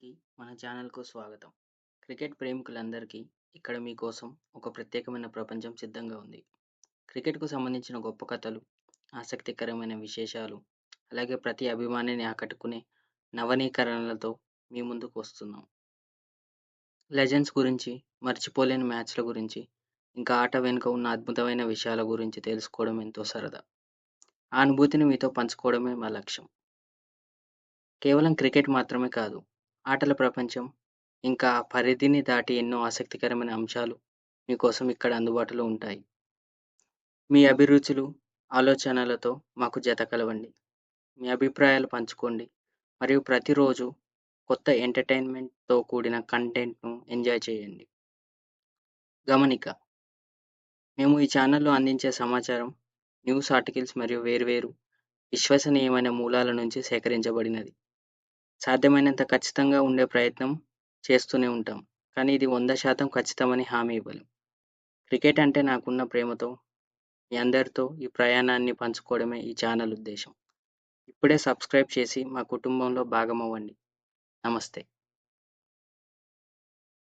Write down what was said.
కి మన ఛానల్‌కు స్వాగతం. క్రికెట్ ప్రేమికులందరికీ ఇక్కడ మీకోసం ఒక ప్రత్యేకమైన ప్రపంచం సిద్ధంగా ఉంది. క్రికెట్‌కు సంబంధించిన గొప్ప కథలు, ఆసక్తికరమైన విశేషాలు, అలాగే ప్రతి అభిమానిని ఆకట్టుకునే నవనీకరణలతో మీ ముందుకు వస్తున్నాం. లెజెండ్స్ గురించి, మర్చిపోలేని మ్యాచ్‌ల గురించి, ఇంకా ఆట వెనుక ఉన్న అద్భుతమైన విషయాల గురించి తెలుసుకోవడం ఎంతో సరదా. ఆ అనుభూతిని మీతో పంచుకోవడమే మా లక్ష్యం. కేవలం క్రికెట్ మాత్రమే కాదు, ఆటల ప్రపంచం ఇంకా ఆ పరిధిని దాటి ఎన్నో ఆసక్తికరమైన అంశాలు మీకోసం ఇక్కడ అందుబాటులో ఉంటాయి. మీ అభిరుచులు, ఆలోచనలతో మాకు జత కలవండి. మీ అభిప్రాయాలు పంచుకోండి. మరియు ప్రతిరోజు కొత్త ఎంటర్‌టైన్‌మెంట్‌తో కూడిన కంటెంట్‌ను ఎంజాయ్ చేయండి. గమనిక: మేము ఈ ఛానల్‌లో అందించే సమాచారం న్యూస్ ఆర్టికల్స్ మరియు వేర్వేరు విశ్వసనీయమైన మూలాల నుంచి సేకరించబడినది. సాధ్యమైనంత ఖచ్చితంగా ఉండే ప్రయత్నం చేస్తూనే ఉంటాం. కానీ ఇది 100% ఖచ్చితమని హామీ ఇవ్వలేం. క్రికెట్ అంటే నాకున్న ప్రేమతో మీ అందరితో ఈ ప్రయాణాన్ని పంచుకోవడమే ఈ ఛానల్ ఉద్దేశం. ఇప్పుడే సబ్స్క్రైబ్ చేసి మా కుటుంబంలో భాగమవ్వండి. నమస్తే.